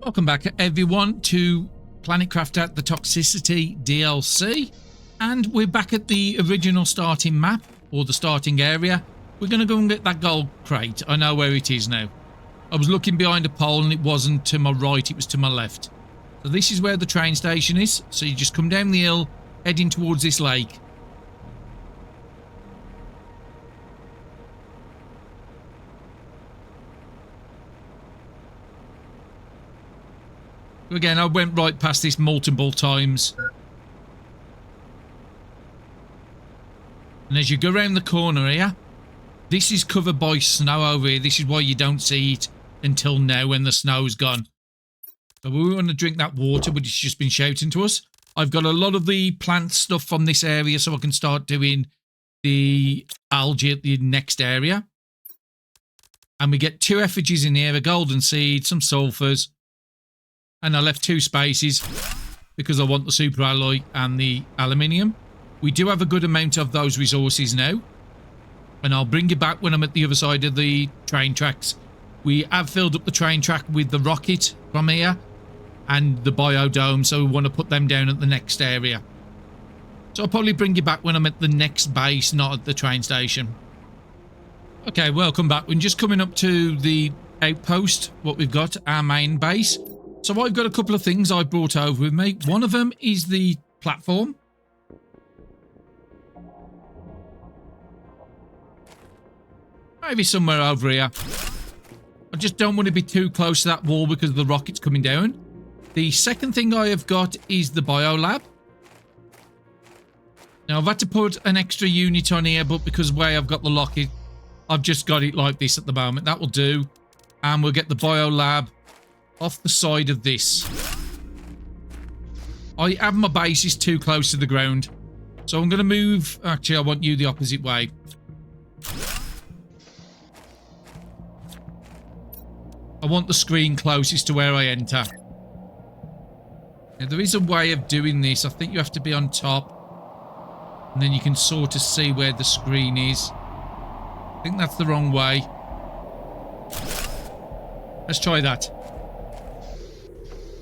Welcome back everyone to Planet Crafter, the Toxicity DLC, and we're back at the original starting map, or the starting area. We're going to go and get that gold crate. I know where it is now. I was looking behind a pole and it wasn't to my right, it was to my left. So this is where the train station is, so you just come down the hill, heading towards this lake. Again, I went right past this multiple times. And as you go around the corner here, this is covered by snow over here. This is why you don't see it until now when the snow's gone. So we want to drink that water, but it's just been shouting to us. I've got a lot of the plant stuff from this area, so I can start doing the algae at the next area. And we get 2 effigies in here, a golden seed, some sulfurs. And I left 2 spaces because I want the super alloy and the aluminium. We do have a good amount of those resources now. And I'll bring you back when I'm at the other side of the train tracks. We have filled up the train track with the rocket from here and the biodome, so we want to put them down at the next area. So I'll probably bring you back when I'm at the next base, not at the train station. Okay, welcome back. We're just coming up to the outpost, what we've got, our main base. So I've got a couple of things I brought over with me. One of them is the platform. Maybe somewhere over here. I just don't want to be too close to that wall because the rocket's coming down. The second thing I have got is the biolab. Now I've had to put an extra unit on here, but because of the way I've got the locket, I've just got it like this at the moment. That will do. And we'll get the biolab off the side of this. I have my bases too close to the ground, so I'm going to move. Actually, I want you the opposite way. I want the screen closest to where I enter. Now, there is a way of doing this. I think you have to be on top, and then you can sort of see where the screen is. I think that's the wrong way. Let's try that.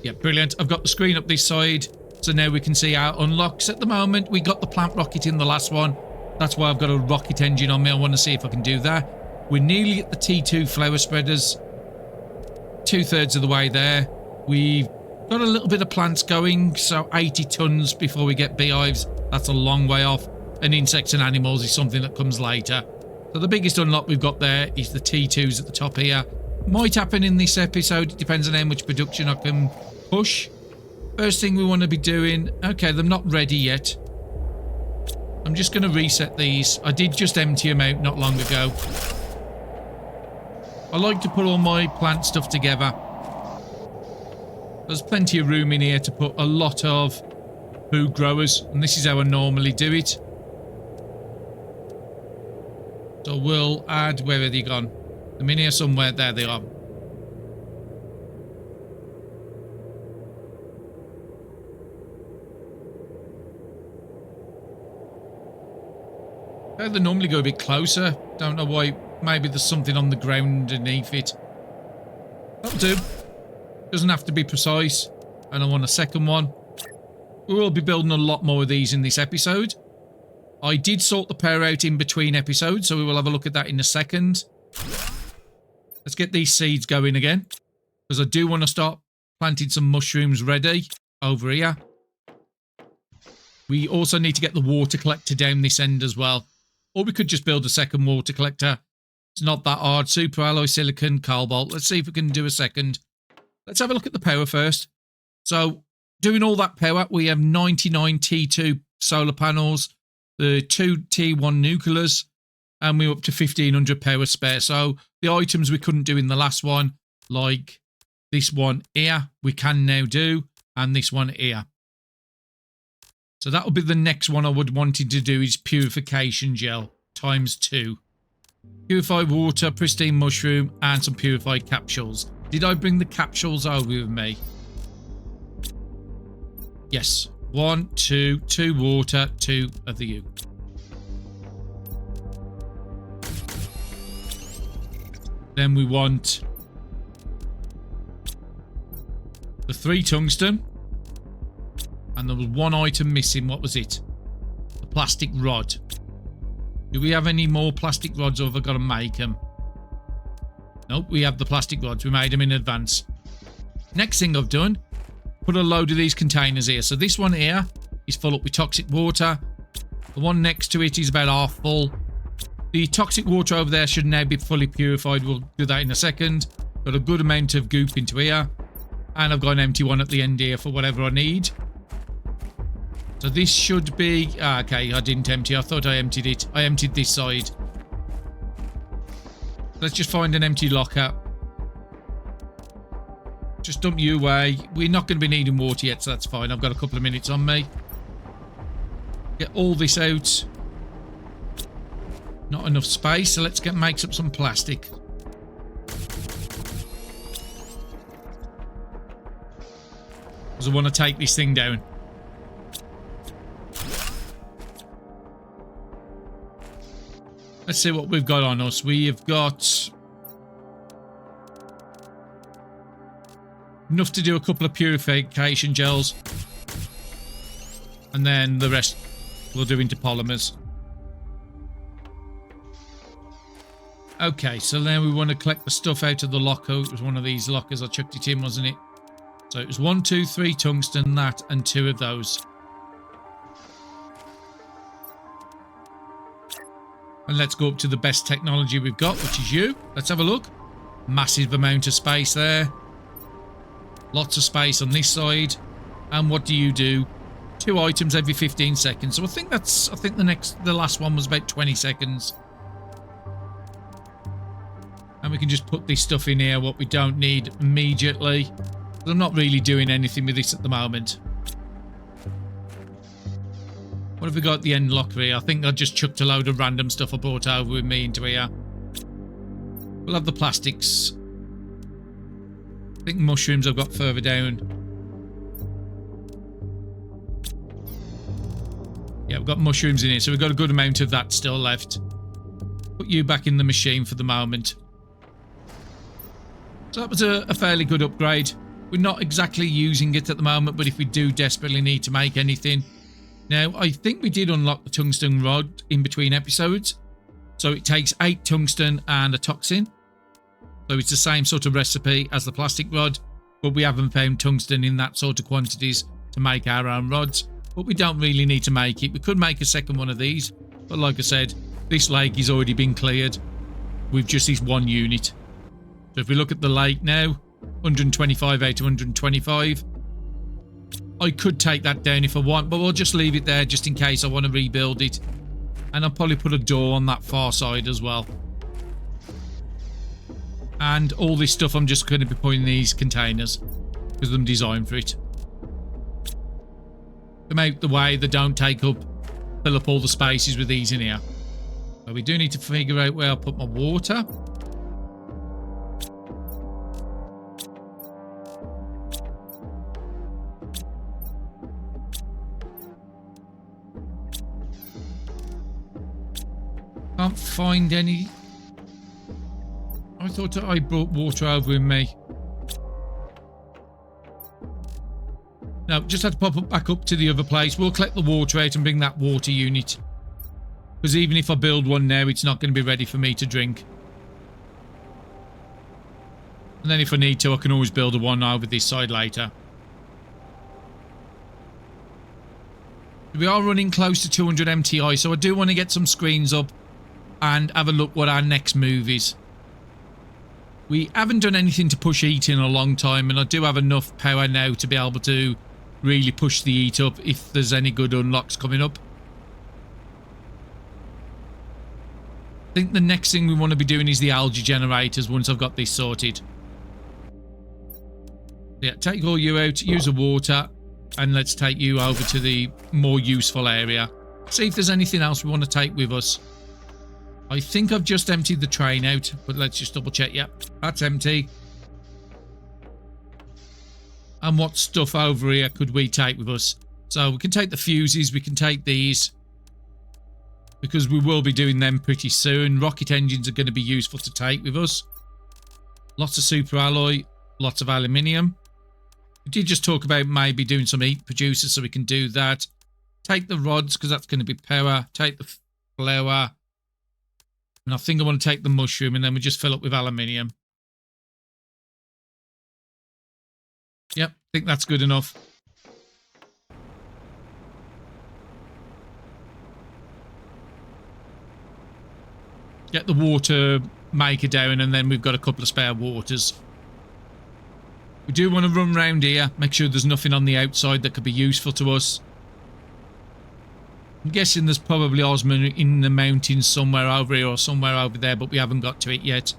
Yeah, brilliant. I've got the screen up this side, so now we can see our unlocks. At the moment, we got the plant rocket in the last one. That's why I've got a rocket engine on me. I want to see if I can do that. We're nearly at the T2 flower spreaders. 2/3 of the way there. We've got a little bit of plants going, so 80 tons before we get beehives. That's a long way off. And insects and animals is something that comes later. So the biggest unlock we've got there is the T2s at the top here. Might happen in this episode. It depends on how much production I can push. First thing we want to be doing. Okay, they're not ready yet. I'm just going to reset these. I did just empty them out not long ago. I like to put all my plant stuff together. There's plenty of room in here to put a lot of food growers, and this is how I normally do it. So we'll add, where are they gone? I'm in here somewhere. There they are. They normally go a bit closer. Don't know why. Maybe there's something on the ground underneath it. That'll do. Doesn't have to be precise. And I want a second one. We will be building a lot more of these in this episode. I did sort the power out in between episodes, so we will have a look at that in a second. Let's get these seeds going again, because I do want to start planting some mushrooms ready over here. We also need to get the water collector down this end as well. Or we could just build a second water collector. It's not that hard. Super alloy, silicon, cobalt. Let's see if we can do a second. Let's have a look at the power first. So, doing all that power, we have 99 T2 solar panels, the 2 T1 nuclears, and we're up to 1500 power spare. So, the items we couldn't do in the last one, like this one here, we can now do, and this one here. So that will be the next one I would wanting to do is purification gel ×2. Purified water, pristine mushroom, and some purified capsules. Did I bring the capsules over with me? Yes. 1, 2, 2 water, 2 of the U. Then we want The 3 tungsten. And there was 1 item missing. What was it? The plastic rod. Do we have any more plastic rods, or have I got to make them? Nope, we have the plastic rods. We made them in advance. Next thing I've done, put a load of these containers here. So this one here is full up with toxic water. The one next to it is about half full. The toxic water over there should now be fully purified. We'll do that in a second. Got a good amount of goop into here. And I've got an empty one at the end here for whatever I need. So this should be... okay, I didn't empty. I thought I emptied it. I emptied this side. Let's just find an empty locker. Just dump you away. We're not going to be needing water yet, so that's fine. I've got a couple of minutes on me. Get all this out. Not enough space, so let's make up some plastic. Because I want to take this thing down. Let's see what we've got on us. We have got enough to do a couple of purification gels. And then the rest we'll do into polymers. Okay, so then we want to collect the stuff out of the locker. It was one of these lockers. I chucked it in, wasn't it? So it was 1, 2, 3 tungsten, that, and 2 of those. And let's go up to the best technology we've got, which is you. Let's have a look. Massive amount of space there. Lots of space on this side. And what do? 2 items every 15 seconds. So I think the last one was about 20 seconds. And we can just put this stuff in here, what we don't need immediately. But I'm not really doing anything with this at the moment. What have we got at the end locker here? I think I just chucked a load of random stuff I brought over with me into here. We'll have the plastics. I think mushrooms I've got further down. Yeah, we've got mushrooms in here, so we've got a good amount of that still left. Put you back in the machine for the moment. So that was a fairly good upgrade. We're not exactly using it at the moment, but if we do desperately need to make anything. Now, I think we did unlock the tungsten rod in between episodes. So it takes 8 tungsten and a toxin. So it's the same sort of recipe as the plastic rod, but we haven't found tungsten in that sort of quantities to make our own rods. But we don't really need to make it. We could make a second one of these, but like I said, this lake has already been cleared with just this one unit. So if we look at the lake now, 125 out of 125. I could take that down if I want, but we'll just leave it there just in case I want to rebuild it. And I'll probably put a door on that far side as well. And all this stuff I'm just going to be putting in these containers because I'm designed for it. Them out the way, they don't fill up all the spaces with these in here. So we do need to figure out where I'll put my water. Can't find any. I thought I brought water over with me. No, just had to pop it back up to the other place. We'll collect the water out and bring that water unit. Because even if I build one now, it's not going to be ready for me to drink. And then if I need to, I can always build a one over this side later. We are running close to 200 MTI, so I do want to get some screens up and have a look what our next move is. We haven't done anything to push heat in a long time, and I do have enough power now to be able to really push the heat up if there's any good unlocks coming up. I think the next thing we want to be doing is the algae generators once I've got this sorted. Yeah, take all you out, use the water, and let's take you over to the more useful area. See if there's anything else we want to take with us. I think I've just emptied the train out, but let's just double check. Yep, that's empty. And what stuff over here could we take with us? So we can take the fuses, we can take these, because we will be doing them pretty soon. Rocket engines are going to be useful to take with us. Lots of super alloy, lots of aluminium. We did just talk about maybe doing some heat producers, so we can do that. Take the rods, because that's going to be power. Take the flour. And I think I want to take the mushroom, and then we just fill up with aluminium. Yep, I think that's good enough. Get the water maker down, and then we've got a couple of spare waters. We do want to run around here, make sure there's nothing on the outside that could be useful to us. I'm guessing there's probably osmium in the mountains somewhere over here or somewhere over there, but we haven't got to it yet.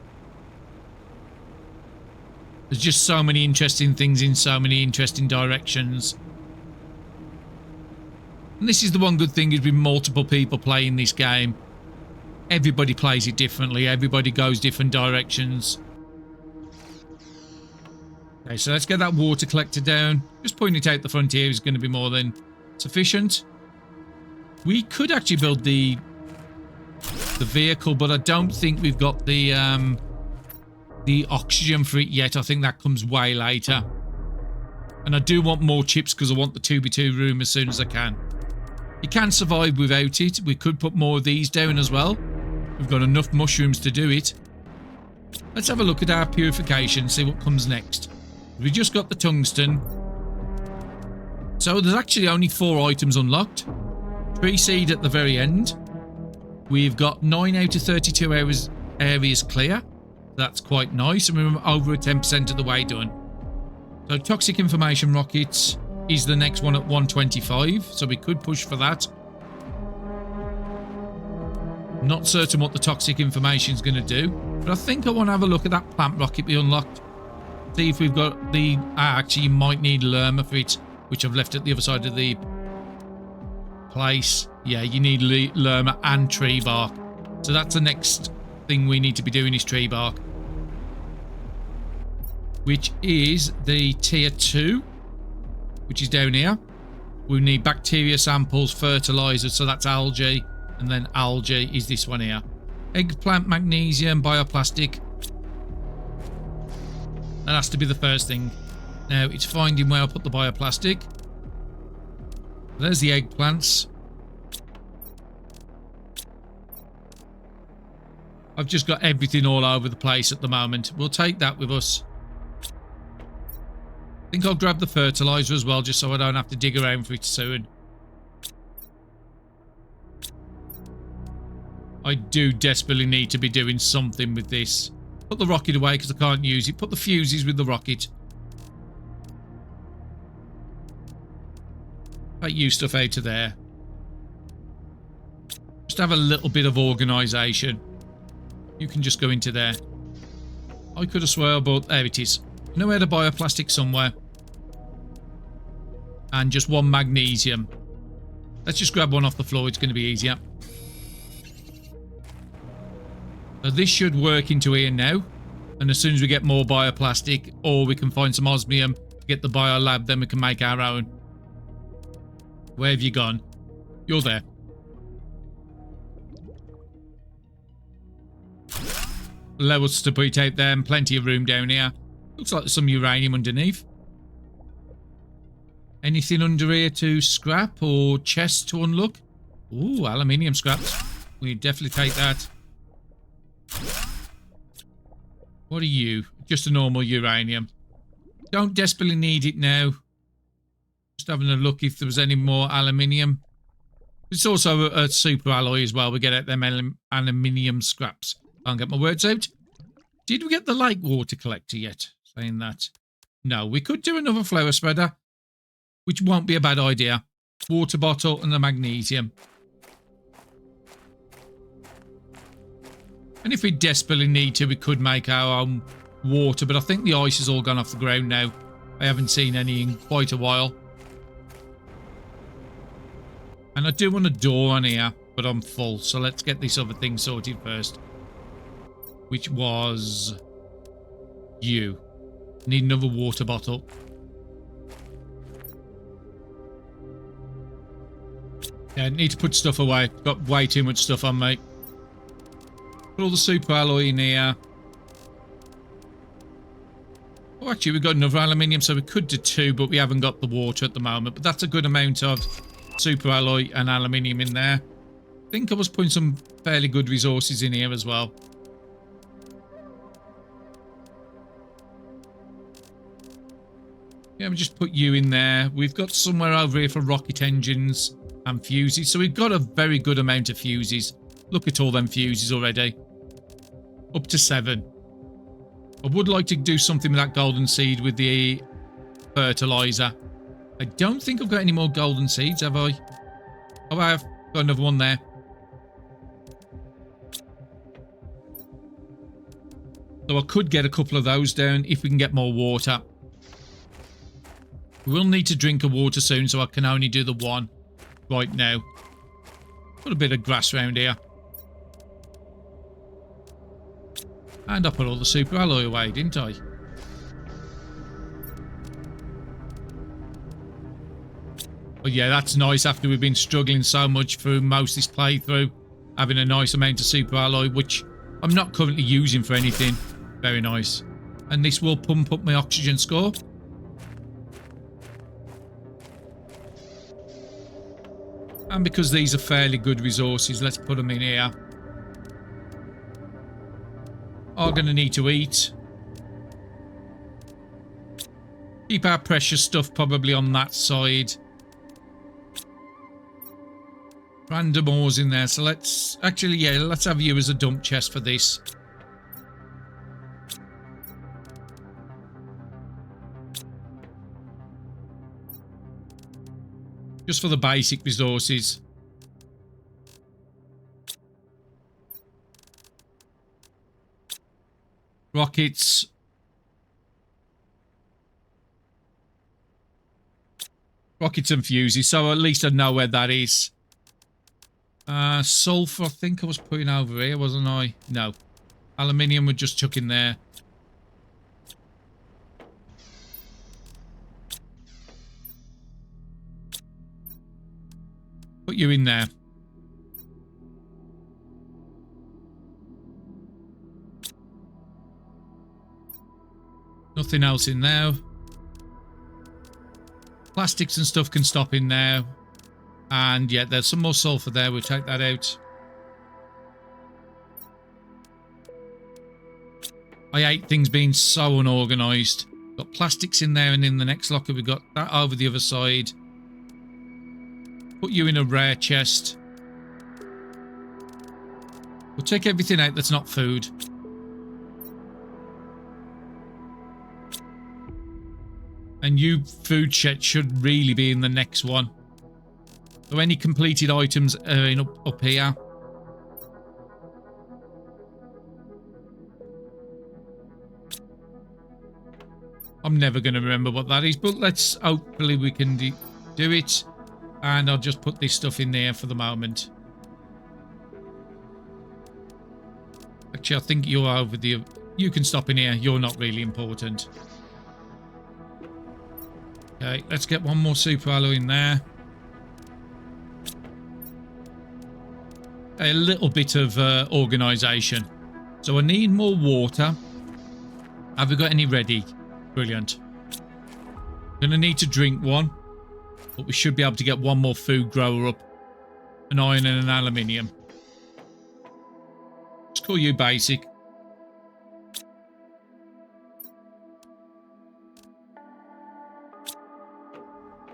There's just so many interesting things in so many interesting directions. And this is the one good thing, is with multiple people playing this game. Everybody plays it differently. Everybody goes different directions. Okay, so let's get that water collector down. Just pointing it out the front here is going to be more than sufficient. We could actually build the vehicle, but I don't think we've got the oxygen for it yet. I think that comes way later. And I do want more chips because I want the 2x2 room as soon as I can. You can survive without it. We could put more of these down as well. We've got enough mushrooms to do it. Let's have a look at our purification, see what comes next. We just got the tungsten. So there's actually only 4 items unlocked. Tree seed at the very end. We've got 9 out of 32 areas clear. That's quite nice, and we're over 10% of the way done. So toxic information rockets is the next one at 125, so we could push for that. Not certain what the toxic information is going to do, but I think I want to have a look at that plant rocket we unlocked. See if we've got the... actually, you might need lerma for it, which I've left at the other side of the place. Yeah, you need lerma and tree bark. So that's the next thing we need to be doing, is tree bark, which is the tier 2, which is down here. We need bacteria samples, fertilizers, so that's algae, and then algae is this one here. Eggplant, magnesium, bioplastic. That has to be the first thing. Now it's finding where I put the bioplastic. There's the eggplants. I've just got everything all over the place at the moment. We'll take that with us. I think I'll grab the fertilizer as well, just so I don't have to dig around for it soon. I do desperately need to be doing something with this. Put the rocket away because I can't use it. Put the fuses with the rocket. Take you stuff out of there. Just have a little bit of organisation. You can just go into there. I could have sworn, but there it is. I know where to buy a plastic somewhere. And just 1 magnesium. Let's just grab one off the floor. It's going to be easier. So this should work into here now. And as soon as we get more bioplastic, or we can find some osmium to get the biolab, then we can make our own. Where have you gone? You're there. Levels to put out there, and plenty of room down here. Looks like there's some uranium underneath. Anything under here to scrap or chests to unlock? Ooh, aluminium scraps. We definitely take that. What are you? Just a normal uranium. Don't desperately need it now. Just having a look if there was any more aluminium. It's also a super alloy as well. We get out them aluminium scraps. Can't get my words out. Did we get the lake water collector yet? Saying that. No, we could do another flower spreader, which won't be a bad idea. Water bottle and the magnesium. And if we desperately need to, we could make our own water, but I think the ice has all gone off the ground now. I haven't seen any in quite a while. And I do want a door on here, but I'm full, so let's get this other thing sorted first. Which was you. Need another water bottle. Yeah, need to put stuff away. Got way too much stuff on me. Put all the super alloy in here. Oh, actually, we've got another aluminium, so we could do 2, but we haven't got the water at the moment. But that's a good amount of super alloy and aluminium in there. I think I was putting some fairly good resources in here as well. Yeah, we just put you in there. We've got somewhere over here for rocket engines and fuses. So we've got a very good amount of fuses. Look at all them fuses already. Up to 7. I would like to do something with that golden seed with the fertilizer. I don't think I've got any more golden seeds, have I? Oh, I have got another one there. So I could get a couple of those down if we can get more water. We will need to drink a water soon, so I can only do the 1 right now. Put a bit of grass around here. And I put all the super alloy away, didn't I? But yeah, that's nice after we've been struggling so much through most of this playthrough. Having a nice amount of super alloy, which I'm not currently using for anything. Very nice. And this will pump up my oxygen score. And because these are fairly good resources, let's put them in here. Are going to need to eat. Keep our precious stuff probably on that side. Random ores in there. So let's... Actually, yeah, let's have you as a dump chest for this. Just for the basic resources. Rockets. Rockets and fuses, so at least I know where that is. Sulfur, I think I was putting over here, wasn't I? No. Aluminium would just chuck in there. Put you in there. Nothing else in there. Plastics and stuff can stop in there. And yeah, there's some more sulfur there. We'll take that out. I hate things being so unorganised. Got plastics in there, and in the next locker we've got that over the other side. Put you in a rare chest. We'll take everything out that's not food. And you food shed should really be in the next one. So any completed items are in up here. I'm never going to remember what that is, but let's hopefully we can do it. And I'll just put this stuff in there for the moment. Actually, I think you're over the... You can stop in here. You're not really important. Okay, let's get one more super alloy in there. A little bit of organisation. So I need more water. Have we got any ready? Brilliant. Gonna need to drink one. But we should be able to get one more food grower up. An iron and an aluminium. Just call you basic.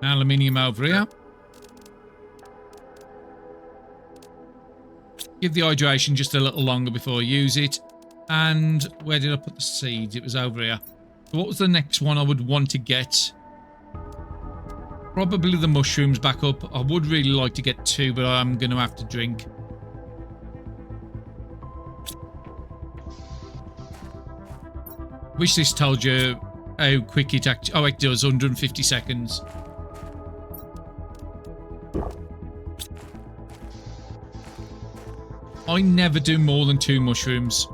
Aluminium over here. Give the hydration just a little longer before I use it. And where did I put the seeds? It was over here. So what was the next one I would want to get? Probably the mushrooms back up. I would really like to get 2, but I'm going to have to drink. Wish this told you how quick it actually... Oh, it does. 150 seconds. I never do more than 2 mushrooms.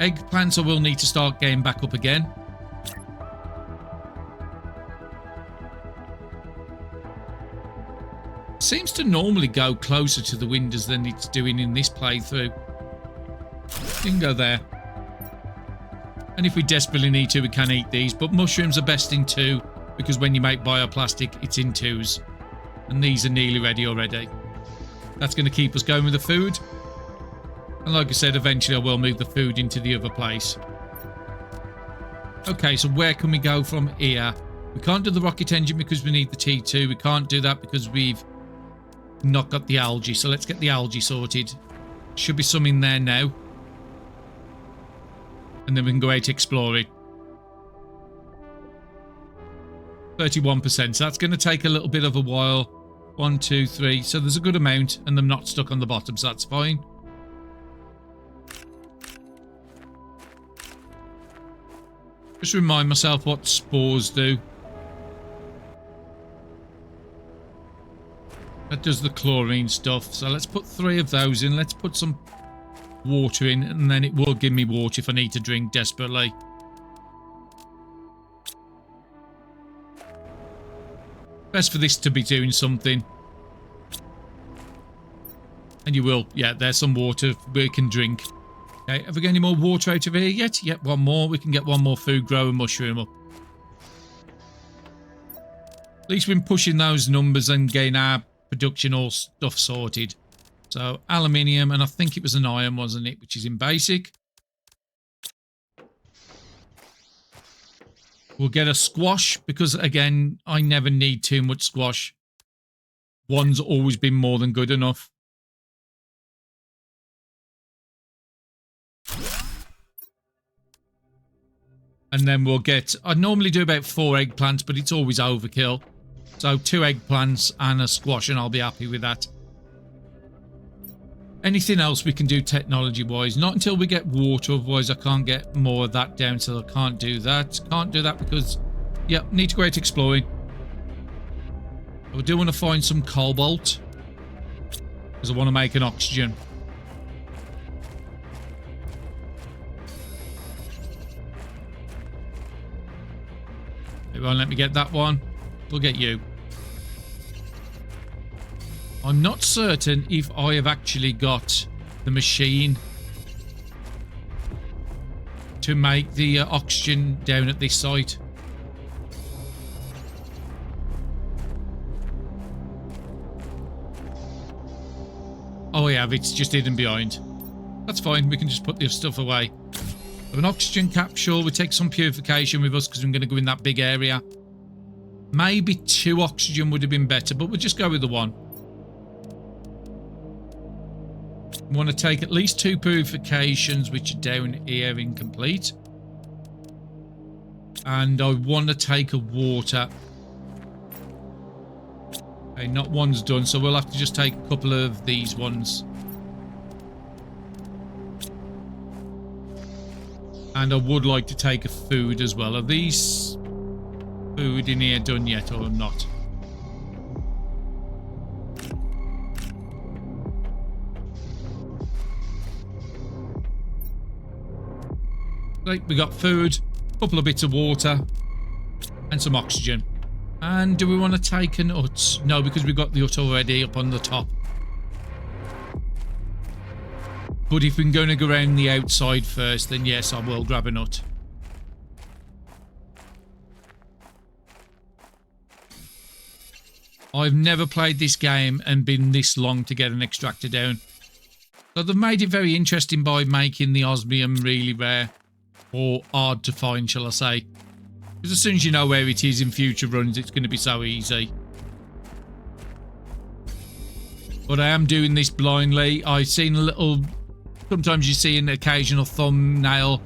Eggplants I will need to start getting back up again. Seems to normally go closer to the windows than it's doing in this playthrough. You can go there. And if we desperately need to, we can eat these. But mushrooms are best in 2 because when you make bioplastic, it's in 2s. And these are nearly ready already. That's going to keep us going with the food. And like I said, eventually I will move the food into the other place. Okay, so where can we go from here? We can't do the rocket engine because we need the T2. We can't do that because we've not got the algae. So let's get the algae sorted. Should be some in there now. And then we can go out exploring. 31%. So that's going to take a little bit of a while. 1, 2, 3. So there's a good amount and them not stuck on the bottom. So that's fine. Just remind myself what spores do. That does the chlorine stuff. So let's put 3 of those in. Let's put some water in, and then it will give me water if I need to drink desperately. Best for this to be doing something. And you will. Yeah, there's some water we can drink. Okay, have we got any more water out of here yet? Yep, one more. We can get one more food grow and mushroom up. At least we've been pushing those numbers and getting our production all stuff sorted. So, aluminium, and I think it was an iron, wasn't it? Which is in basic. We'll get a squash, because, again, I never need too much squash. One's always been more than good enough. And then we'll get... I normally do about 4 eggplants, but it's always overkill. So, 2 eggplants and a squash, and I'll be happy with that. Anything else we can do technology-wise? Not until we get water, otherwise I can't get more of that down, so I can't do that. Can't do that because, yeah, need to go out exploring. I do want to find some cobalt, because I want to make an oxygen. It won't let me get that one. We'll get you. I'm not certain if I have actually got the machine to make the oxygen down at this site. Oh, I have. It's just hidden behind. That's fine. We can just put this stuff away. An oxygen capsule. We take some purification with us because we're going to go in that big area. Maybe 2 oxygen would have been better, but we'll just go with the 1. We want to take at least 2 purifications, which are down here incomplete. And I want to take a water. Okay, not one's done, so we'll have to just take a couple of these ones. And I would like to take a food as well. Are these food in here done yet or not? Right, we got food, a couple of bits of water, and some oxygen. And do we want to take an hut? No, because we've got the hut already up on the top. But if we're going to go around the outside first, then yes, I will grab a nut. I've never played this game and been this long to get an extractor down. So they've made it very interesting by making the osmium really rare. Or hard to find, shall I say. Because as soon as you know where it is in future runs, it's going to be so easy. But I am doing this blindly. I've seen a little... Sometimes you see an occasional thumbnail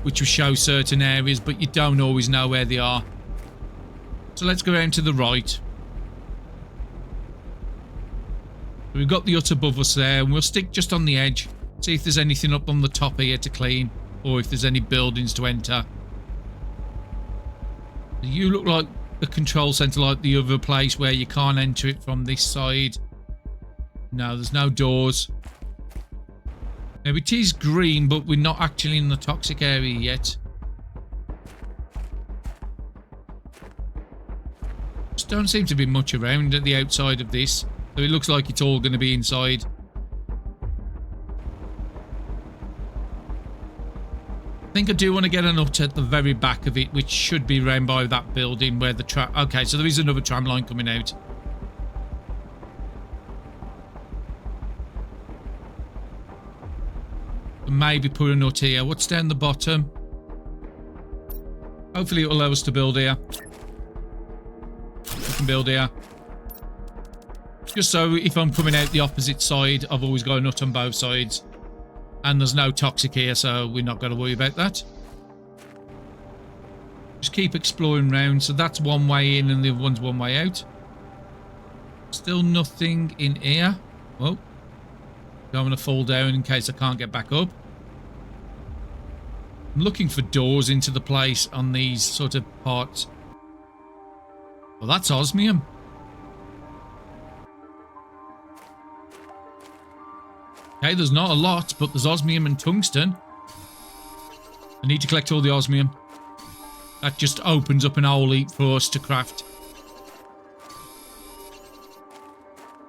which will show certain areas, but you don't always know where they are. So let's go around to the right. We've got the hut above us there, and we'll stick just on the edge. See if there's anything up on the top here to clean, or if there's any buildings to enter. You look like the control centre, like the other place where you can't enter it from this side. No, there's no doors. Now it is green, but we're not actually in the toxic area yet. Just don't seem to be much around at the outside of this. So it looks like it's all going to be inside. I think I do want to get a nut at the very back of it, which should be round by that building where the tram... Okay, so there is another tram line coming out. Maybe put a nut here. What's down the bottom? Hopefully it will allow us to build here. We can build here. Just so if I'm coming out the opposite side, I've always got a nut on both sides. And there's no toxic here, so we're not going to worry about that. Just keep exploring round. So that's one way in and the other one's one way out. Still nothing in here. Oh. Don't want to fall down in case I can't get back up. I'm looking for doors into the place on these sort of parts. Well, that's osmium. Okay, there's not a lot, but there's osmium and tungsten. I need to collect all the osmium. That just opens up an hole for us to craft.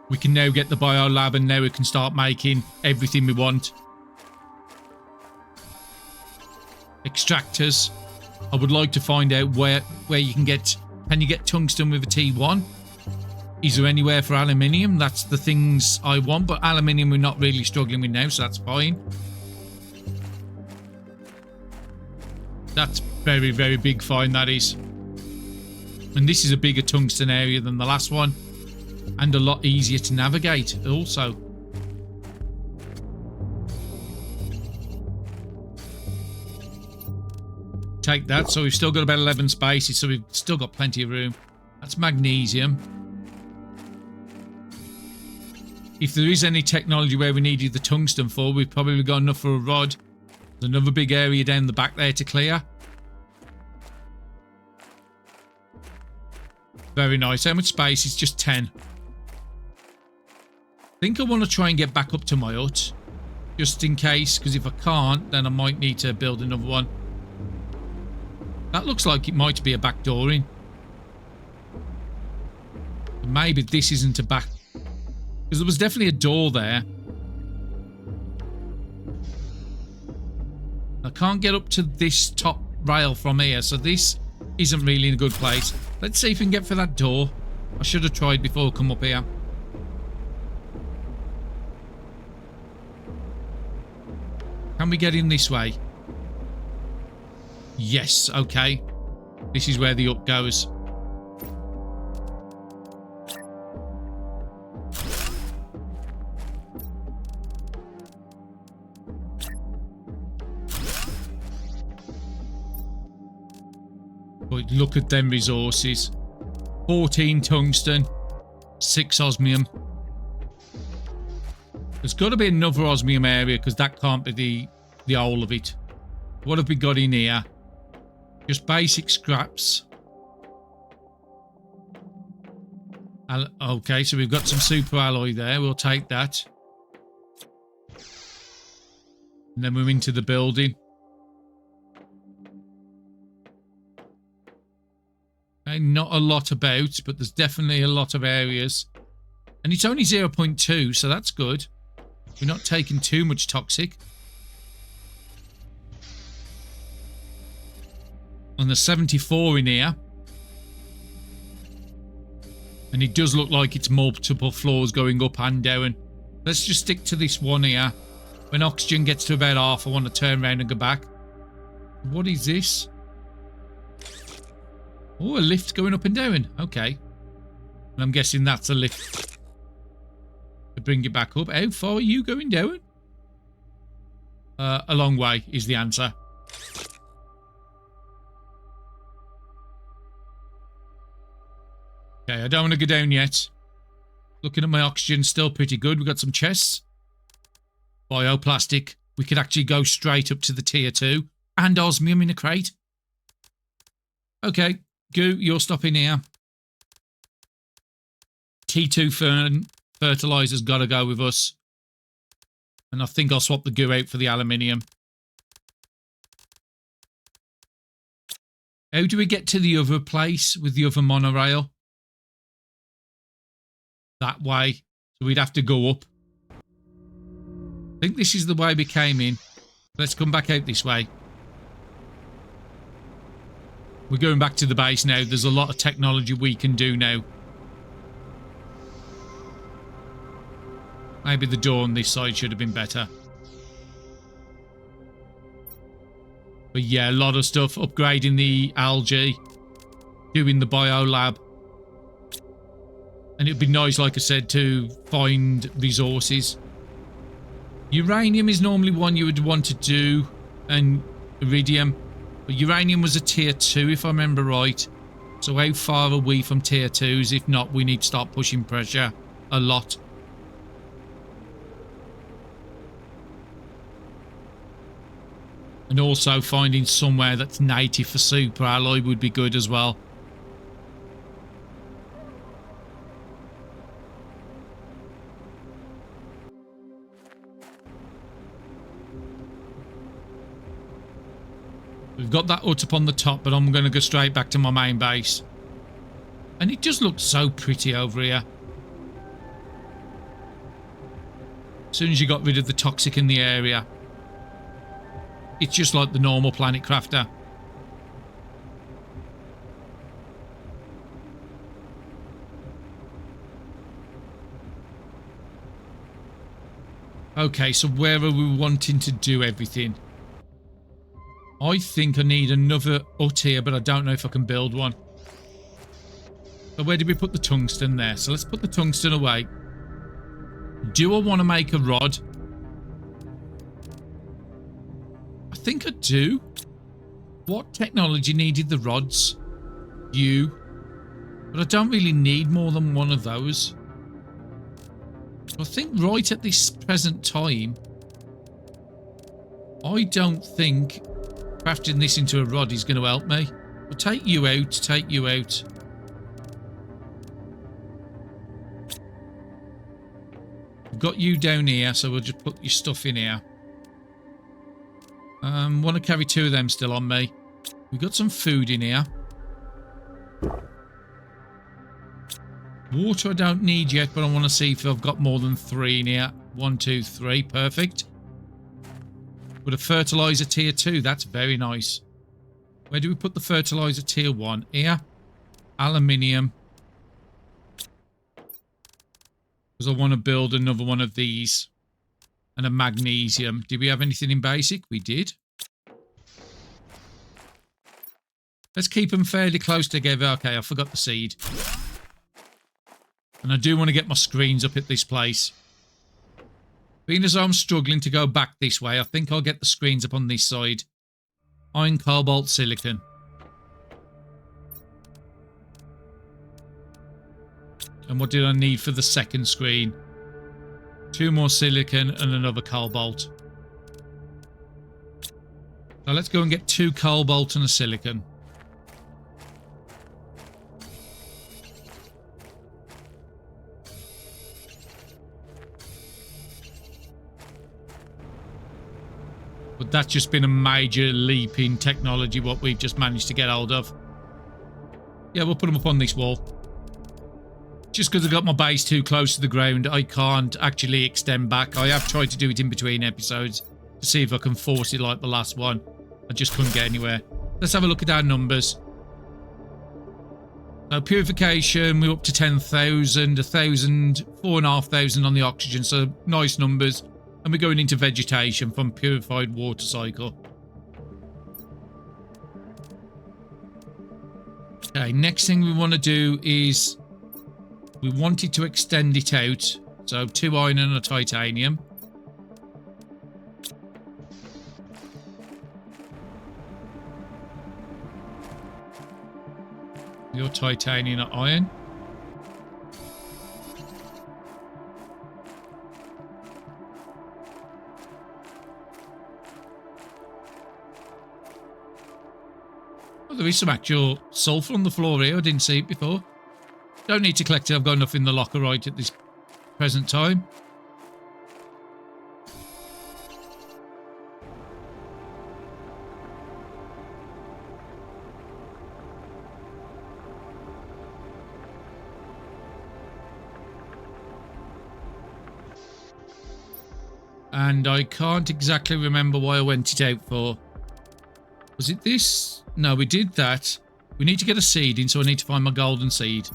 We can now get the bio lab, and now we can start making everything we want. Extractors. I would like to find out where you can get... Can you get tungsten with a T1? Is there anywhere for aluminium? That's the things I want, but aluminium we're not really struggling with now, so that's fine. That's very, very big find, that is. And this is a bigger tungsten area than the last one. And a lot easier to navigate also. Take that. So we've still got about 11 spaces, so we've still got plenty of room. That's magnesium. If there is any technology where we needed the tungsten for, we've probably got enough for a rod. There's another big area down the back there to clear. Very nice. How much space? It's just 10. I think I want to try and get back up to my hut. Just in case, because if I can't, then I might need to build another one. That looks like it might be a back door in. Maybe this isn't a back... Because there was definitely a door there. I can't get up to this top rail from here, so this isn't really in a good place. Let's see if we can get for that door. I should have tried before I come up here. Can we get in this way? Yes, okay. This is where the up goes. But look at them resources. 14 tungsten, 6 osmium. There's got to be another osmium area because that can't be the whole of it. What have we got in here? Just basic scraps. Okay, so we've got some super alloy there. We'll take that. And then we're into the building. Okay, not a lot about, but there's definitely a lot of areas. And it's only 0.2, so that's good. We're not taking too much toxic. And there's 74 in here. And it does look like it's multiple floors going up and down. Let's just stick to this one here. When oxygen gets to about half, I want to turn around and go back. What is this? Oh, a lift going up and down. Okay. And I'm guessing that's a lift to bring it back up. How far are you going down? A long way is the answer. Okay, I don't want to go down yet. Looking at my oxygen, still pretty good. We've got some chests. Bioplastic. We could actually go straight up to the tier 2. And osmium in a crate. Okay, Goo, you're stopping here. T2 fertilizer's got to go with us. And I think I'll swap the goo out for the aluminium. How do we get to the other place with the other monorail? That way. So we'd have to go up. I think this is the way we came in. Let's come back out this way. We're going back to the base now. There's a lot of technology we can do now. Maybe the door on this side should have been better. But yeah, a lot of stuff. Upgrading the algae. Doing the bio lab. And it'd be nice, like I said, to find resources. Uranium is normally one you would want to do. And iridium. But uranium was a tier 2 if I remember right. So how far are we from tier 2s? If not, we need to start pushing pressure a lot. And also finding somewhere that's native for super alloy would be good as well. We've got that hut up on the top, but I'm going to go straight back to my main base. And it just looks so pretty over here. As soon as you got rid of the toxic in the area, it's just like the normal Planet Crafter. Okay, so where are we wanting to do everything? I think I need another hut here, but I don't know if I can build one. So where did we put the tungsten there? So let's put the tungsten away. Do I want to make a rod? I think I do. What technology needed the rods? You. But I don't really need more than one of those. So I think right at this present time, I don't think crafting this into a rod is going to help me. We'll take you out, take you out. We've got you down here, so we'll just put your stuff in here. Want to carry 2 of them still on me. We've got some food in here. Water I don't need yet, but I want to see if I've got more than 3 in here. 1, 2, 3. Perfect. With a fertilizer tier 2. That's very nice. Where do we put the fertilizer tier 1? Here. Aluminium. Because I want to build another one of these. And a magnesium. Did we have anything in basic? We did. Let's keep them fairly close together. Okay, I forgot the seed. And I do want to get my screens up at this place. Being as I'm struggling to go back this way, I think I'll get the screens up on this side. Iron, cobalt, silicon. And what did I need for the second screen? 2 more silicon and another cobalt. Now let's go and get 2 cobalt and a silicon. But that's just been a major leap in technology, what we've just managed to get hold of. Yeah, we'll put them up on this wall. Just because I got my base too close to the ground, I can't actually extend back. I have tried to do it in between episodes to see if I can force it like the last one. I just couldn't get anywhere. Let's have a look at our numbers. So purification, we're up to 10,000, 1,000, 4,500 on the oxygen. So nice numbers. And we're going into vegetation from purified water cycle. Okay, next thing we want to do is we wanted to extend it out. So 2 iron and a titanium. Your titanium and iron. Oh, there is some actual sulfur on the floor here. I didn't see it before. Don't need to collect it. I've got enough in the locker right at this present time. And I can't exactly remember why I went it out for. Was it this? No, we did that. We need to get a seed in, so I need to find my golden seed.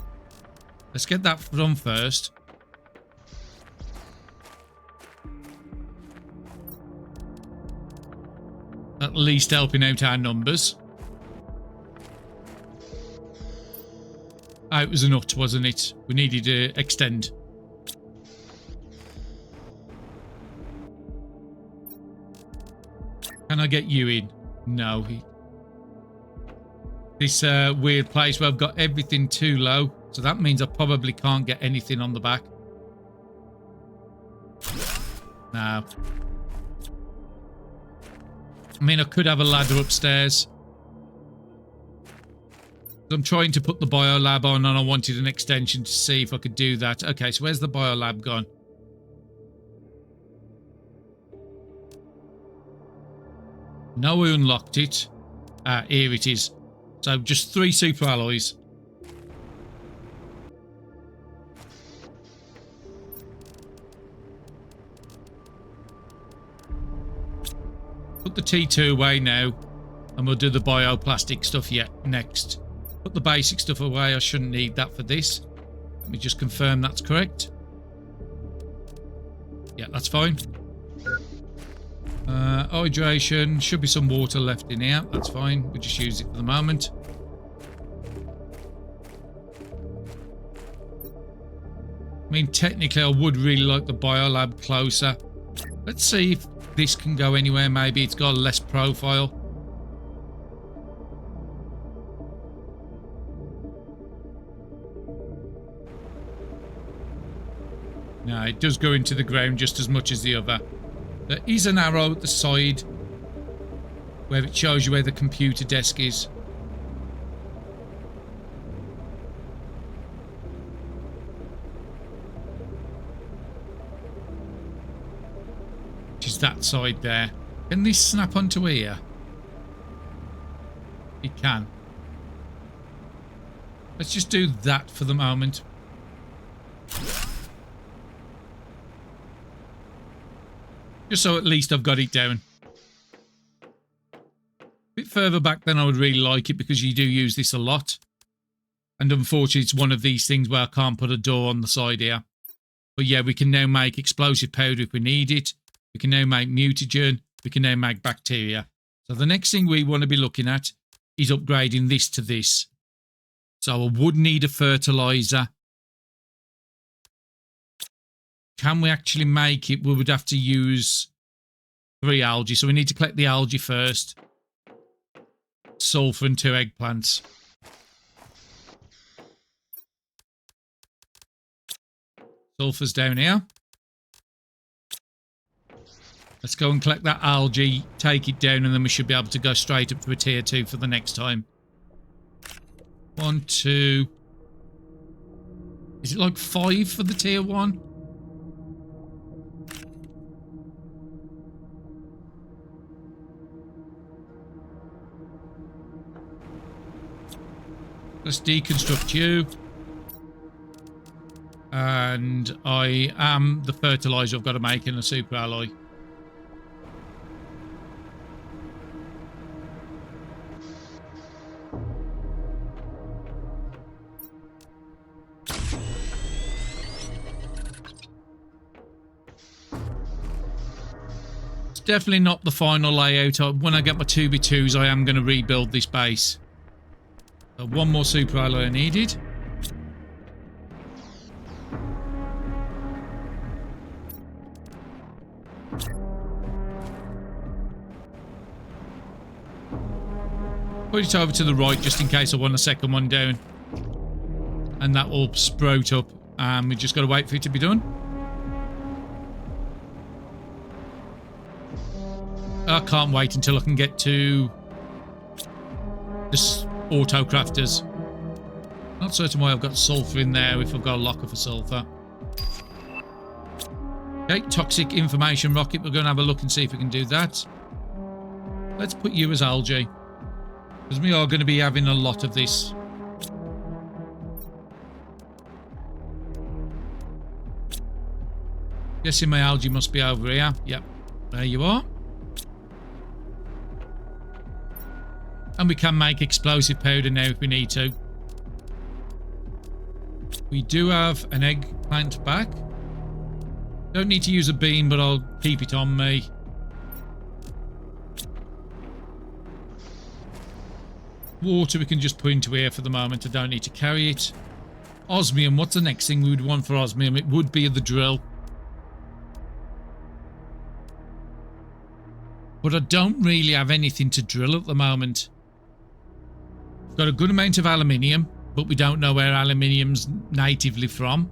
Let's get that from first. At least helping out our numbers. Oh, it was a nut, wasn't it? We needed to extend. Can I get you in? No. This weird place where I've got everything too low. So that means I probably can't get anything on the back. No. I mean, I could have a ladder upstairs. I'm trying to put the biolab on and I wanted an extension to see if I could do that. Okay, so where's the biolab gone? No, we unlocked it. Ah, here it is. So just 3 super alloys. Put the T2 away now. And we'll do the bioplastic stuff yet next. Put the basic stuff away. I shouldn't need that for this. Let me just confirm that's correct. Yeah, that's fine. Hydration. Should be some water left in here. That's fine. We'll just use it for the moment. I mean, technically, I would really like the biolab closer. Let's see if this can go anywhere. Maybe it's got a less profile. No, it does go into the ground just as much as the other. There is an arrow at the side where it shows you where the computer desk is. Which is that side there. Can this snap onto here? It can. Let's just do that for the moment. Just so at least I've got it down. A bit further back than I would really like it because you do use this a lot. And unfortunately it's one of these things where I can't put a door on the side here. But yeah, we can now make explosive powder if we need it. We can now make mutagen. We can now make bacteria. So the next thing we want to be looking at is upgrading this to this. So I would need a fertilizer. Can we actually make it? We would have to use 3 algae. So we need to collect the algae first. Sulfur and 2 eggplants. Sulfur's down here. Let's go and collect that algae, take it down, and then we should be able to go straight up to a tier 2 for the next time. 1, 2. Is it like 5 for the tier 1? Let's deconstruct you. And I am the fertilizer I've got to make in a super alloy. It's definitely not the final layout. When I get my 2x2s, I am going to rebuild this base. So 1 more super alloy needed. Put it over to the right just in case I want a second one down. And that will sprout up. And we just got to wait for it to be done. I can't wait until I can get to this auto crafters. Not certain why I've got sulfur in there if I've got a locker for sulfur. Okay, toxic information rocket. We're going to have a look and see if we can do that. Let's put you as algae, because we are going to be having a lot of this. Guessing my algae must be over here. Yep, there you are. And we can make explosive powder now if we need to. We do have an eggplant back. Don't need to use a bean, but I'll keep it on me. Water we can just put into here for the moment. I don't need to carry it. Osmium. What's the next thing we would want for osmium? It would be the drill. But I don't really have anything to drill at the moment. We've got a good amount of aluminium, but we don't know where aluminium's natively from.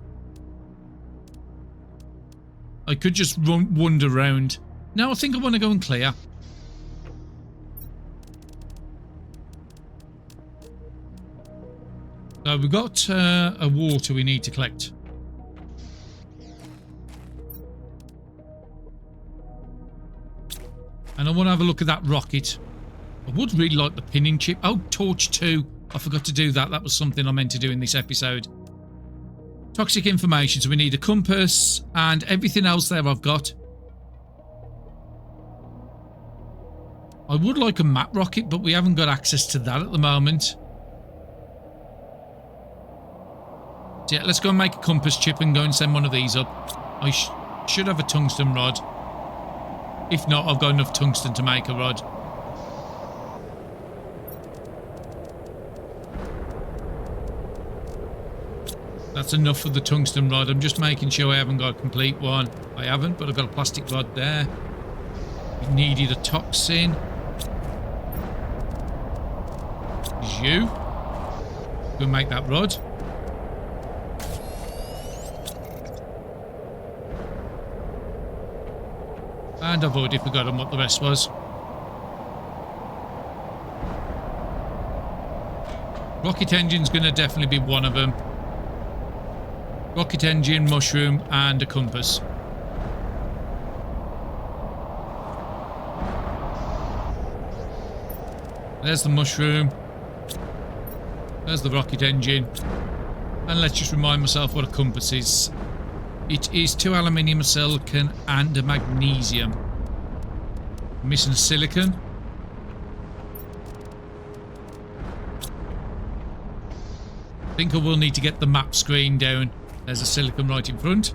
I could just wander around. No, I think I want to go and clear. So we've got a water we need to collect. And I want to have a look at that rocket. I would really like the pinning chip. Oh, torch 2. I forgot to do that. That was something I meant to do in this episode. Toxic information. So we need a compass and everything else there I've got. I would like a map rocket, but we haven't got access to that at the moment. So yeah, let's go and make a compass chip and go and send one of these up. I should have a tungsten rod. If not, I've got enough tungsten to make a rod. That's enough for the tungsten rod. I'm just making sure I haven't got a complete one. I haven't, but I've got a plastic rod there. We needed a toxin. Is you. Go make that rod. And I've already forgotten what the rest was. Rocket engine's going to definitely be one of them. Rocket engine, mushroom, and a compass. There's the mushroom. There's the rocket engine. And let's just remind myself what a compass is. It is 2 aluminium, a silicon, and a magnesium. I'm missing a silicon. I think I will need to get the map screen down. There's a silicon right in front.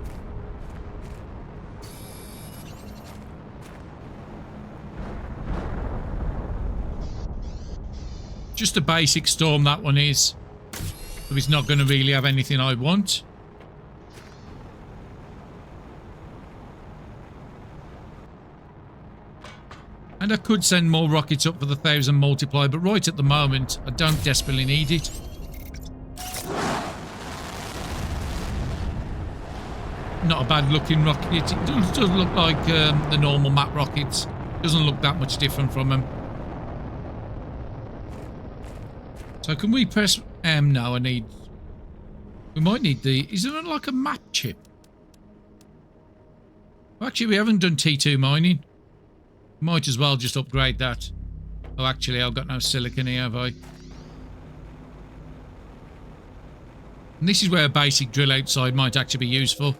Just a basic storm, that one is. So it's not going to really have anything I want. And I could send more rockets up for the 1000 multiply, but right at the moment, I don't desperately need it. Not a bad looking rocket. It does look like the normal map rockets. Doesn't look that much different from them. So can we press M? No, I need... We might need the... Is there like a map chip? Well, actually, we haven't done T2 mining. Might as well just upgrade that. Oh, actually, I've got no silicon here, have I? And this is where a basic drill outside might actually be useful.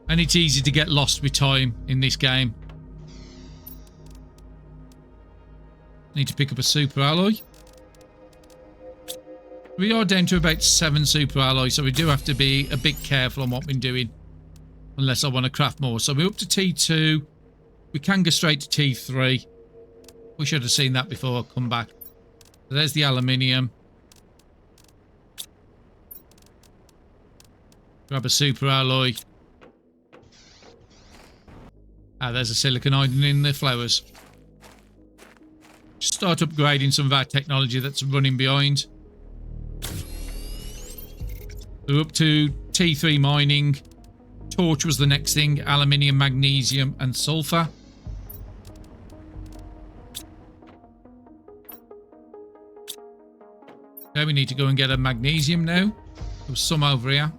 And it's easy to get lost with time in this game. Need to pick up a super alloy. We are down to about 7 super alloys, so we do have to be a bit careful on what we're doing. Unless I want to craft more. So we're up to T2. We can go straight to T3. We should have seen that before I come back. So there's the aluminium. Grab a super alloy. Ah, there's a silicon hiding in the flowers. Just start upgrading some of our technology that's running behind. We're up to T3 mining. Torch was the next thing. Aluminium, magnesium, and sulfur. Okay, we need to go and get a magnesium now. There's some over here.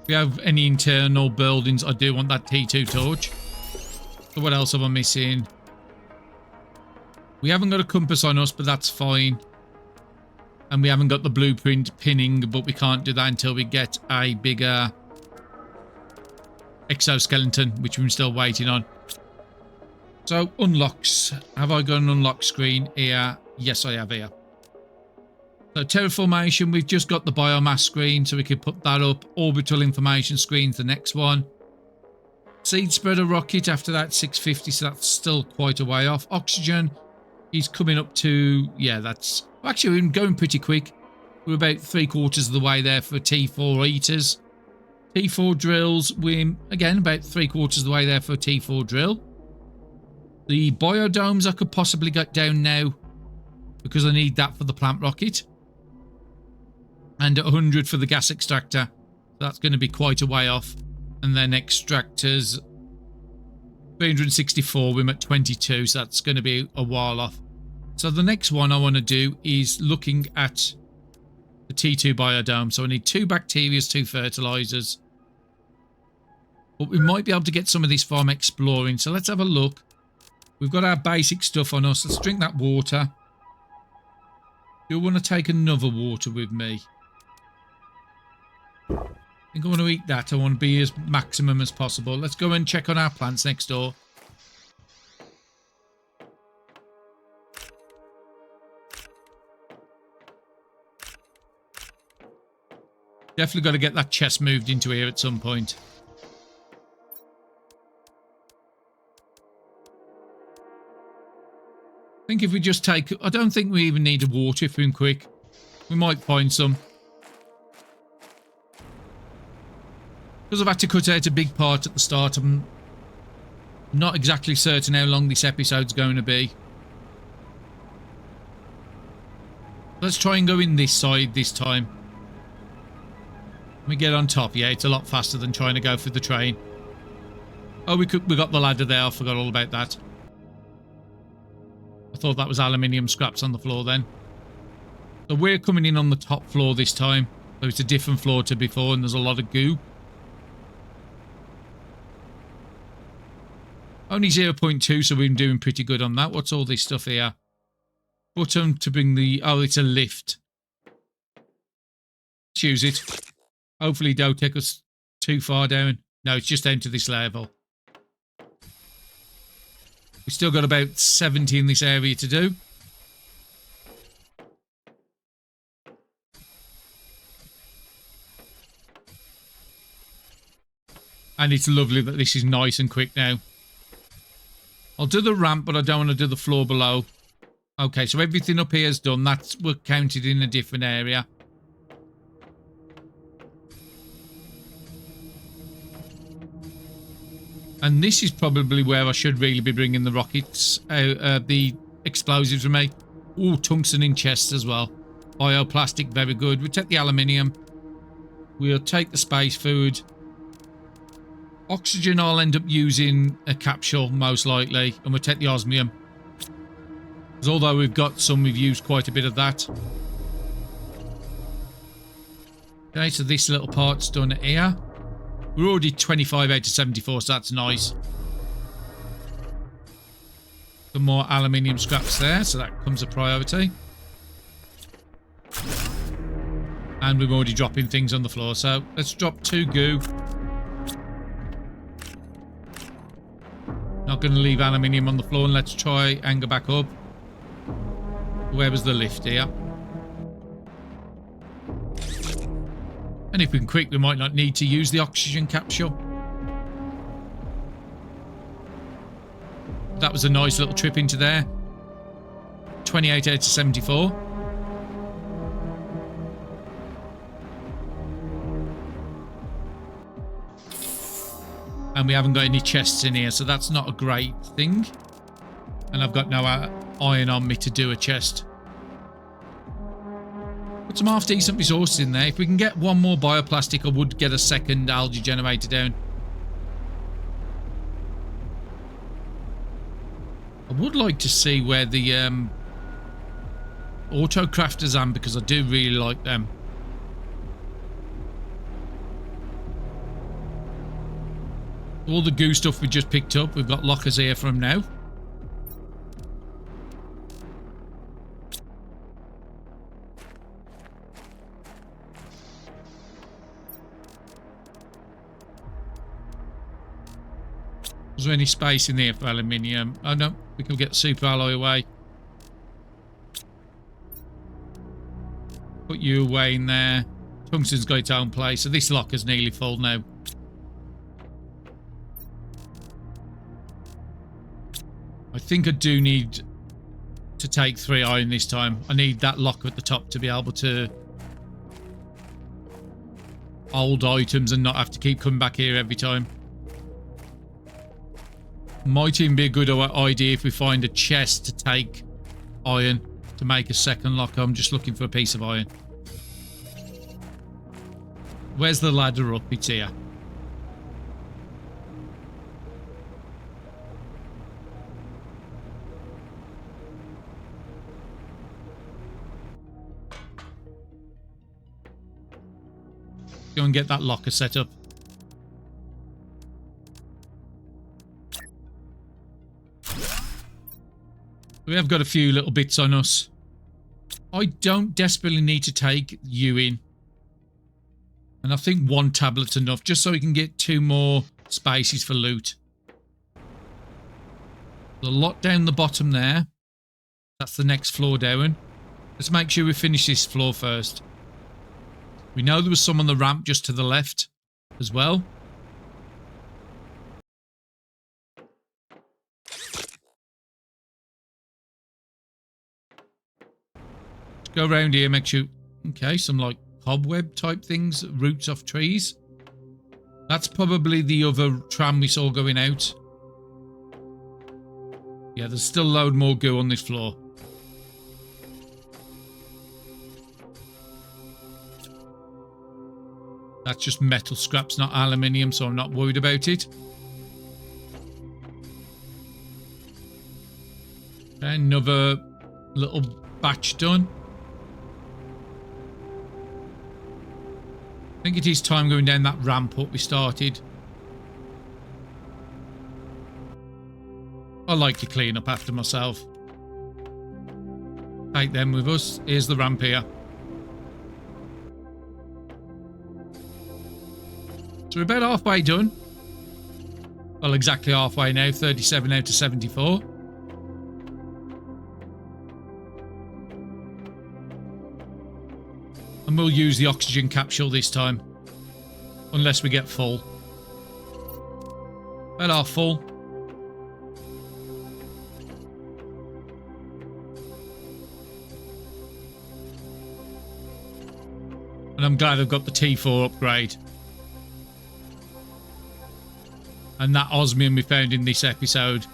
If we have any internal buildings, I do want that T2 torch. So what else am I missing? We haven't got a compass on us, but that's fine. And we haven't got the blueprint pinning, but we can't do that until we get a bigger exoskeleton, which we're still waiting on. So, unlocks. Have I got an unlock screen here? Yes, I have here. So, terraformation, we've just got the biomass screen, so we can put that up. Orbital information screen's the next one. Seed spreader rocket, after that, 650, so that's still quite a way off. Oxygen is coming up to, yeah, that's... Actually, we're going pretty quick. We're about 3/4 of the way there for T4 eaters. T4 drills, we're, again, about 3/4 of the way there for a T4 drill. The biodomes I could possibly get down now because I need that for the plant rocket. And 100 for the gas extractor. That's going to be quite a way off. And then extractors, 364, we're at 22, so that's going to be a while off. So the next one I want to do is looking at the T2 biodome. So I need 2 bacterias, 2 fertilizers. But we might be able to get some of this farm exploring. So let's have a look. We've got our basic stuff on us. Let's drink that water. Do I want to take another water with me? I think I want to eat that. I want to be as maximum as possible. Let's go and check on our plants next door. Definitely got to get that chest moved into here at some point. I think if we just take... I don't think we even need a water if we're quick. We might find some. Because I've had to cut out a big part at the start, I'm not exactly certain how long this episode's going to be. Let's try and go in this side this time. Let me get on top. Yeah, it's a lot faster than trying to go through the train. Oh, we got the ladder there. I forgot all about that. I thought that was aluminium scraps on the floor then. So we're coming in on the top floor this time. So it's a different floor to before and there's a lot of goo. Only 0.2, so we're doing pretty good on that. What's all this stuff here? Button to bring the... Oh, it's a lift. Let's use it. Hopefully don't take us too far down. No, it's just down to this level. We've still got about 70 in this area to do. And it's lovely that this is nice and quick now. I'll do the ramp, but I don't want to do the floor below. Okay, so everything up here is done. That's we're counted in a different area. And this is probably where I should really be bringing the rockets, the explosives with me. Ooh, tungsten in chests as well. Bioplastic, very good. We'll take the aluminium. We'll take the space food. Oxygen I'll end up using a capsule, most likely. And we'll take the osmium. Because although we've got some, we've used quite a bit of that. Okay, so this little part's done here. We're already 25 out of 74, so that's nice. Some more aluminium scraps there, so that becomes a priority. And we're already dropping things on the floor, so let's drop 2 goo. Not going to leave aluminium on the floor, and let's try and go back up. Where was the lift here? And if we're quick, we might not need to use the oxygen capsule. That was a nice little trip into there. 28 out of 74. And we haven't got any chests in here, so that's not a great thing. And I've got no iron on me to do a chest. Put some half decent resources in there. If we can get one more bioplastic, I would get a second algae generator down. I would like to see where the auto crafters are, because I do really like them. All the goo stuff we just picked up, we've got lockers here from now. Is there any space in there for aluminium? Oh no, we can get super alloy away. Put you away in there. Tungsten's got its own place, so this locker's nearly full now. I think I do need to take 3 iron this time. I need that locker at the top to be able to hold items and not have to keep coming back here every time. Might even be a good idea if we find a chest to take iron to make a second locker. I'm just looking for a piece of iron. Where's the ladder up? It's here. Go and get that locker set up. We have got a few little bits on us. I don't desperately need to take you in. And I think 1 tablet's enough, just so we can get 2 more spaces for loot. There's a lot down the bottom there. That's the next floor down. Let's make sure we finish this floor first. We know there was some on the ramp just to the left as well. Go around here, make sure... Okay, some like cobweb type things, roots off trees. That's probably the other tram we saw going out. Yeah, there's still a load more goo on this floor. That's just metal scraps, not aluminium, so I'm not worried about it. Okay, another little batch done. I think it is time going down that ramp up we started. I like to clean up after myself. Take them with us. Here's the ramp here. So we're about halfway done. Well, exactly halfway now. 37 out of 74. And we'll use the oxygen capsule this time. Unless we get full. About half full. And I'm glad I've got the T4 upgrade. And that osmium we found in this episode.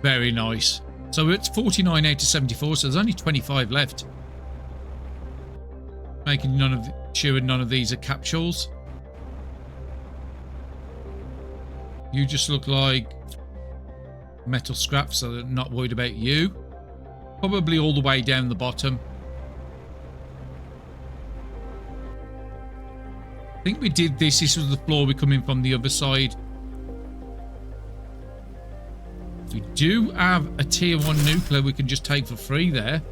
Very nice. So it's 49 out of 74, so there's only 25 left. Making sure none of these are capsules. You just look like metal scraps, so they're not worried about you. Probably all the way down the bottom. I think we did this. This was the floor we come in from the other side. We do have a tier 1 nuclear we can just take for free there.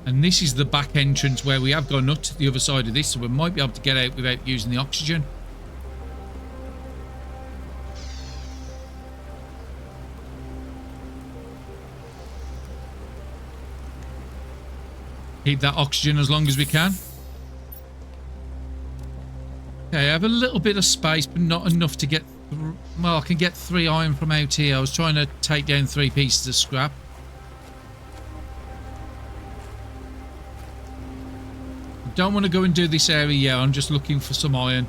And this is the back entrance where we have gone up to the other side of this, so we might be able to get out without using the oxygen. Keep that oxygen as long as we can. Okay, I have a little bit of space, but not enough to get... Well, I can get 3 iron from out here. I was trying to take down 3 pieces of scrap. Don't want to go and do this area yet. I'm just looking for some iron.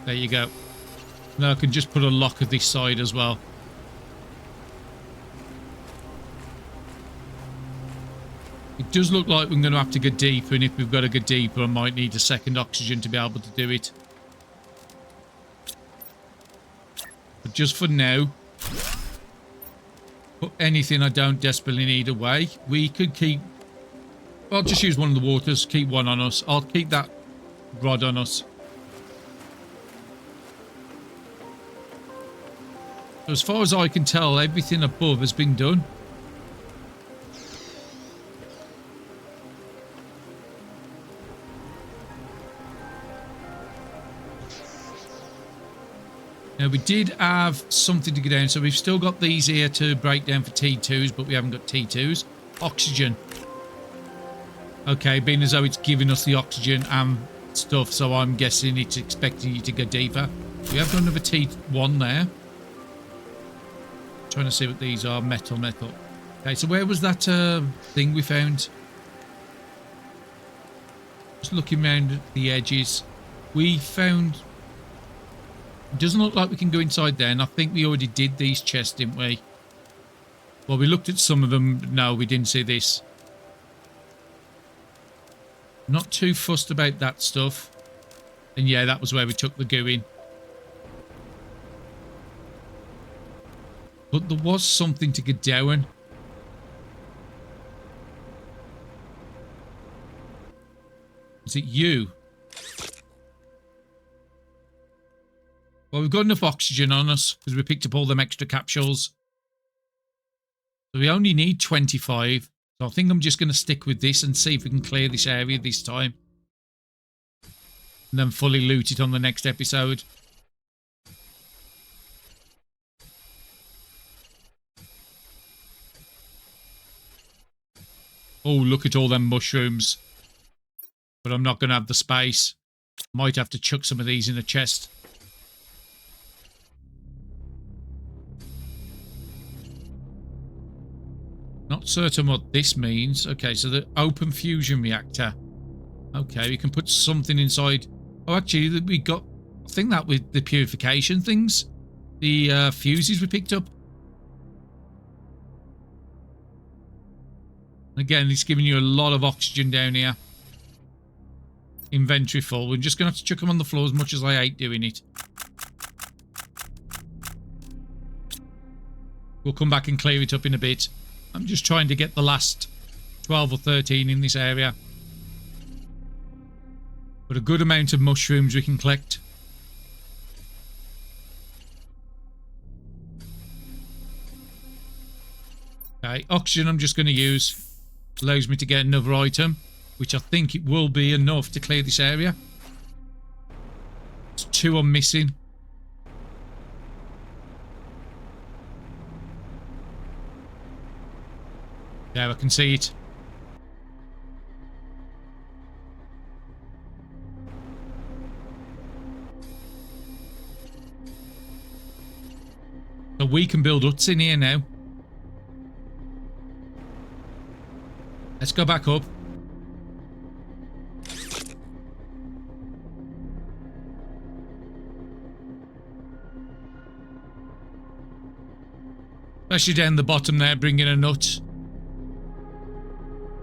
There you go. Now I can just put a lock at this side as well. It does look like we're going to have to go deeper, and if we've got to go deeper, I might need a second oxygen to be able to do it. But just for now, put anything I don't desperately need away. We could keep I'll just use one of the waters. Keep one on us. I'll keep that rod on us. So as far as I can tell, everything above has been done. Now, we did have something to go down, so we've still got these here to break down for T2s, but we haven't got T2s. Oxygen. Okay, being as though it's giving us the oxygen and stuff, so I'm guessing it's expecting you to go deeper. We have got another T1 there. Trying to see what these are. Metal. Okay, so where was that thing we found? Just looking around at the edges. We found... It doesn't look like we can go inside there, and I think we already did these chests, didn't we? Well, we looked at some of them. No, we didn't see this. Not too fussed about that stuff. And yeah, that was where we took the goo in. But there was something to get down. Is it you? Well, we've got enough oxygen on us because we picked up all them extra capsules. So we only need 25. So I think I'm just going to stick with this and see if we can clear this area this time. And then fully loot it on the next episode. Oh, look at all them mushrooms. But I'm not going to have the space. Might have to chuck some of these in a chest. Not certain what this means. Okay, so the open fusion reactor. Okay, we can put something inside. Oh, actually, we got... I think that with the purification things. The fuses we picked up. Again, it's giving you a lot of oxygen down here. Inventory full. We're just going to have to chuck them on the floor as much as I hate doing it. We'll come back and clear it up in a bit. I'm just trying to get the last 12 or 13 in this area. But a good amount of mushrooms we can collect. Okay, oxygen I'm just going to use. Allows me to get another item, which I think it will be enough to clear this area. It's 2 I'm missing. There, I can see it. So we can build huts in here now. Let's go back up. Especially down the bottom there, bringing a nut.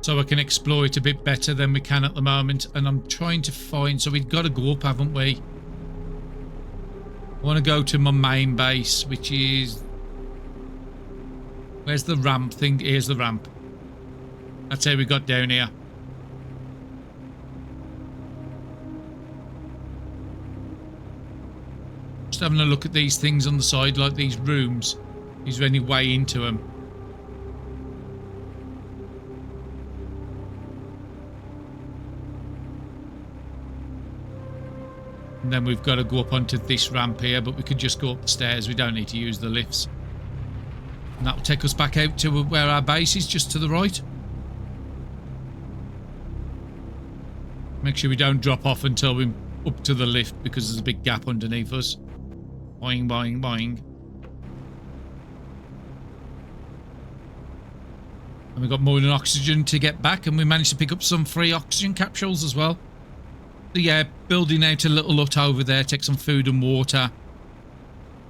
So I can explore it a bit better than we can at the moment. And I'm trying to find... So we've got to go up, haven't we? I want to go to my main base, which is... Where's the ramp thing? Here's the ramp. That's how we got down here. Just having a look at these things on the side, like these rooms. Is there any way into them? And then we've got to go up onto this ramp here, but we could just go up the stairs. We don't need to use the lifts. And that will take us back out to where our base is, just to the right. Make sure we don't drop off until we're up to the lift, because there's a big gap underneath us. Boing, boing, boing. And we've got more than oxygen to get back, and we managed to pick up some free oxygen capsules as well. So yeah, building out a little hut over there, take some food and water.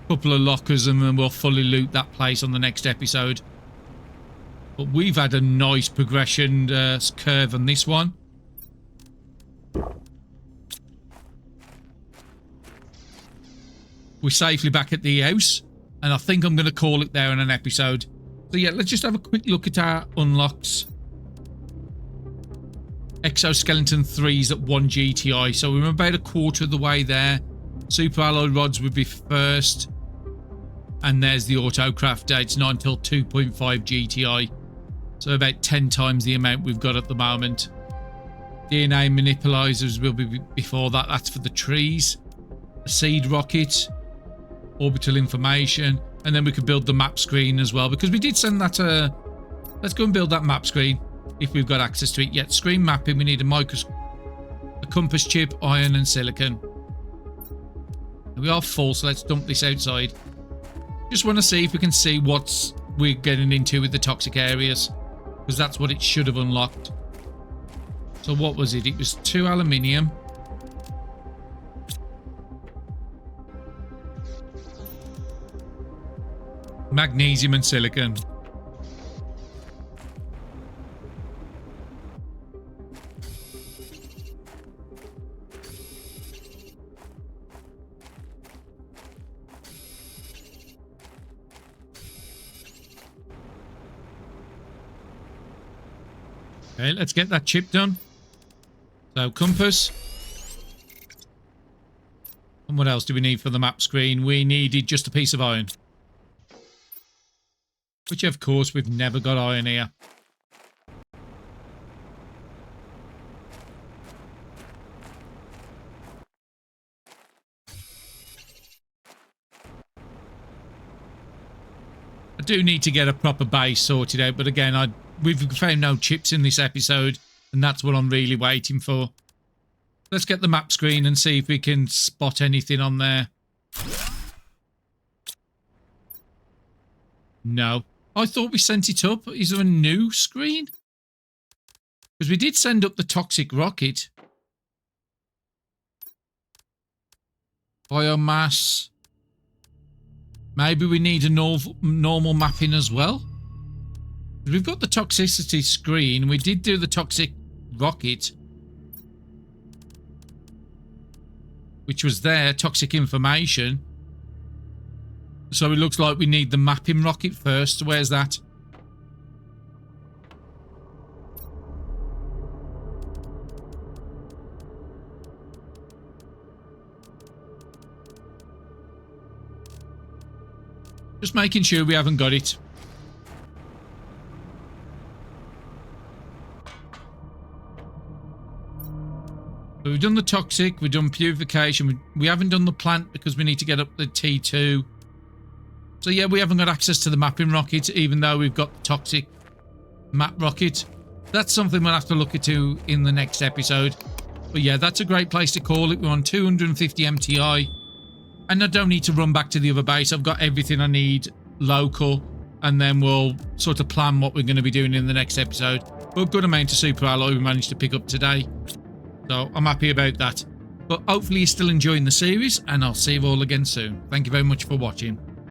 A couple of lockers, and then we'll fully loot that place on the next episode. But we've had a nice progression curve on this one. We're safely back at the house, and I think I'm going to call it there in an episode. So yeah, let's just have a quick look at our unlocks. exoskeleton 3s at 1 GTI. So we're about a quarter of the way there. Super alloy rods would be first. And there's the autocraft date. It's not until 2.5 GTI. So about 10 times the amount we've got at the moment. DNA manipulators will be before that. That's for the trees. A seed rocket. Orbital information. And then we could build the map screen as well. Because we did send that to... Let's go and build that map screen. If we've got access to it yet. Screen mapping. We need a compass chip, iron and silicon. And we are full. So let's dump this outside. Just want to see if we can see what we're getting into with the toxic areas. Because that's what it should have unlocked. So what was it? It was 2 aluminium. Magnesium and silicon. Okay, let's get that chip done. So, compass. And what else do we need for the map screen? We needed just a piece of iron. Which, of course, we've never got iron here. I do need to get a proper base sorted out, but again, we've found no chips in this episode, and that's what I'm really waiting for. Let's get the map screen and see if we can spot anything on there. No. I thought we sent it up. Is there a new screen? Because we did send up the toxic rocket. Biomass. Maybe we need a normal mapping as well. We've got the toxicity screen. We did do the toxic rocket. Which was there. Toxic information. So it looks like we need the mapping rocket first. Where's that? Just making sure we haven't got it. So we've done the toxic, we've done purification. We haven't done the plant because we need to get up the T2. So yeah, we haven't got access to the mapping rocket, even though we've got the toxic map rocket. That's something we'll have to look into in the next episode. But yeah, that's a great place to call it. We're on 250 MTI. And I don't need to run back to the other base. I've got everything I need local. And then we'll sort of plan what we're going to be doing in the next episode. But a good amount of super alloy we managed to pick up today. So I'm happy about that. But hopefully you're still enjoying the series. And I'll see you all again soon. Thank you very much for watching.